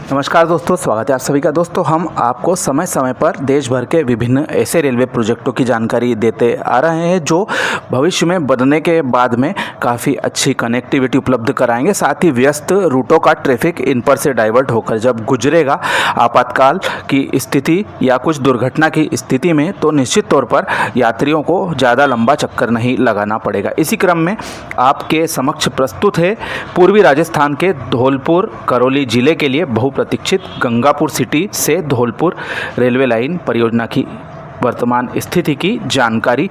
नमस्कार दोस्तों, स्वागत है आप सभी का। दोस्तों, हम आपको समय समय पर देश भर के विभिन्न ऐसे रेलवे प्रोजेक्टों की जानकारी देते आ रहे हैं जो भविष्य में बनने के बाद में काफ़ी अच्छी कनेक्टिविटी उपलब्ध कराएंगे। साथ ही व्यस्त रूटों का ट्रैफिक इन पर से डाइवर्ट होकर जब गुजरेगा आपातकाल की स्थिति या कुछ दुर्घटना की स्थिति में, तो निश्चित तौर पर यात्रियों को ज़्यादा लंबा चक्कर नहीं लगाना पड़ेगा। इसी क्रम में आपके समक्ष प्रस्तुत है पूर्वी राजस्थान के धौलपुर करौली जिले के लिए बहुप्रतीक्षित गंगापुर सिटी से धौलपुर रेलवे लाइन परियोजना की वर्तमान स्थिति की जानकारी।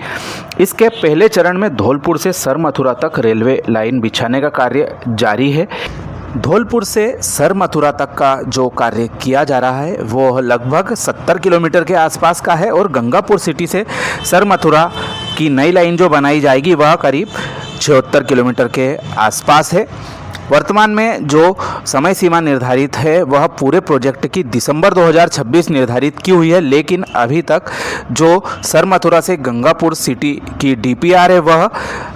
इसके पहले चरण में धौलपुर से सर मथुरा तक रेलवे लाइन बिछाने का कार्य जारी है। धौलपुर से सर मथुरा तक का जो कार्य किया जा रहा है वो लगभग 70 किलोमीटर के आसपास का है और गंगापुर सिटी से सर मथुरा की नई लाइन जो बनाई जाएगी वह करीब 76 किलोमीटर के आसपास है। वर्तमान में जो समय सीमा निर्धारित है वह पूरे प्रोजेक्ट की दिसंबर 2026 निर्धारित की हुई है, लेकिन अभी तक जो सर मथुरा से गंगापुर सिटी की डीपीआर है वह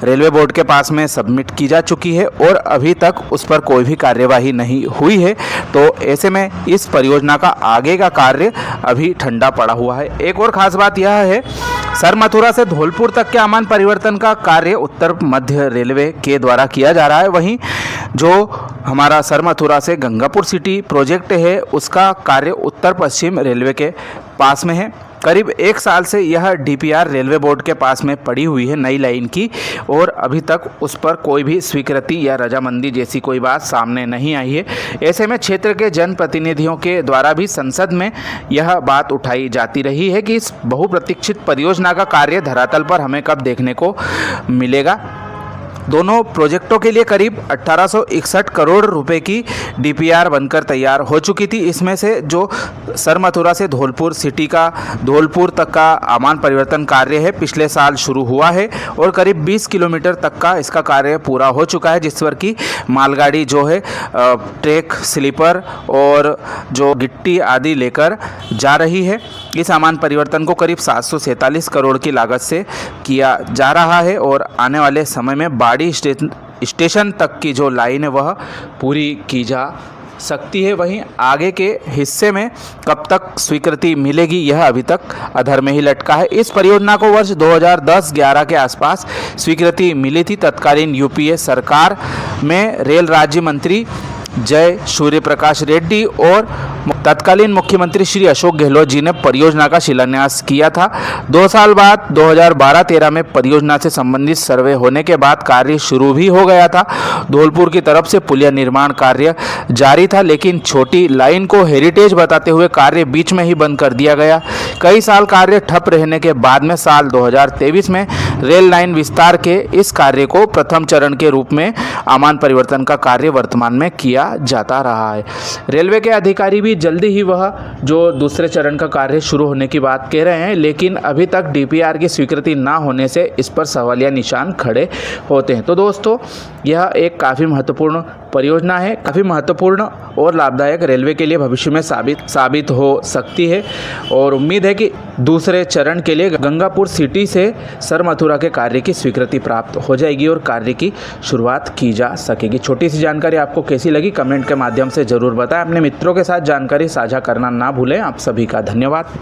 रेलवे बोर्ड के पास में सबमिट की जा चुकी है और अभी तक उस पर कोई भी कार्यवाही नहीं हुई है। तो ऐसे में इस परियोजना का आगे का कार्य अभी ठंडा पड़ा हुआ है। एक और ख़ास बात यह है, सर मथुरा से धौलपुर तक के आमान परिवर्तन का कार्य उत्तर मध्य रेलवे के द्वारा किया जा रहा है। वहीं जो हमारा सर मथुरा से गंगापुर सिटी प्रोजेक्ट है उसका कार्य उत्तर पश्चिम रेलवे के पास में है। करीब 1 साल से यह डीपीआर रेलवे बोर्ड के पास में पड़ी हुई है नई लाइन की, और अभी तक उस पर कोई भी स्वीकृति या रजामंदी जैसी कोई बात सामने नहीं आई है। ऐसे में क्षेत्र के जनप्रतिनिधियों के द्वारा भी संसद में यह बात उठाई जाती रही है कि इस बहुप्रतीक्षित परियोजना का कार्य धरातल पर हमें कब देखने को मिलेगा। दोनों प्रोजेक्टों के लिए करीब 1861 करोड़ रुपए की डीपीआर बनकर तैयार हो चुकी थी। इसमें से जो सर मथुरा से धौलपुर सिटी का धौलपुर तक का आमान परिवर्तन कार्य है पिछले साल शुरू हुआ है और करीब 20 किलोमीटर तक का इसका कार्य पूरा हो चुका है, जिस पर की मालगाड़ी जो है ट्रैक स्लीपर और जो गिट्टी आदि लेकर जा रही है। इस आमान परिवर्तन को करीब 747 करोड़ की लागत से किया जा रहा है और आने वाले समय में बाड़ी स्टेशन तक की जो लाइन है वह पूरी की जा सकती है। वहीं आगे के हिस्से में कब तक स्वीकृति मिलेगी यह अभी तक अधर में ही लटका है। इस परियोजना को वर्ष 2010-11 के आसपास स्वीकृति मिली थी। तत्कालीन यूपीए सरकार में रेल राज्य मंत्री जय सूर्य प्रकाश रेड्डी और तत्कालीन मुख्यमंत्री श्री अशोक गहलोत जी ने परियोजना का शिलान्यास किया था। 2 साल बाद 2012-13 में परियोजना से संबंधित सर्वे होने के बाद कार्य शुरू भी हो गया था। धौलपुर की तरफ से पुलिया निर्माण कार्य जारी था, लेकिन छोटी लाइन को हेरिटेज बताते हुए कार्य बीच में ही बंद कर दिया गया। कई साल कार्य ठप रहने के बाद में साल 2023 में रेल लाइन विस्तार के इस कार्य को प्रथम चरण के रूप में आमान परिवर्तन का कार्य वर्तमान में किया जाता रहा है। रेलवे के अधिकारी भी जल्दी ही वह जो दूसरे चरण का कार्य शुरू होने की बात कह रहे हैं, लेकिन अभी तक डीपीआर की स्वीकृति ना होने से इस पर सवालिया निशान खड़े होते हैं। तो दोस्तों, यह एक काफ़ी महत्वपूर्ण परियोजना है, काफ़ी महत्वपूर्ण और लाभदायक रेलवे के लिए भविष्य में साबित हो सकती है और उम्मीद है कि दूसरे चरण के लिए गंगापुर सिटी से सर मथुरा के कार्य की स्वीकृति प्राप्त हो जाएगी और कार्य की शुरुआत की जा सकेगी। छोटी सी जानकारी आपको कैसी लगी कमेंट के माध्यम से ज़रूर बताएं। अपने मित्रों के साथ जानकारी साझा करना ना भूलें। आप सभी का धन्यवाद।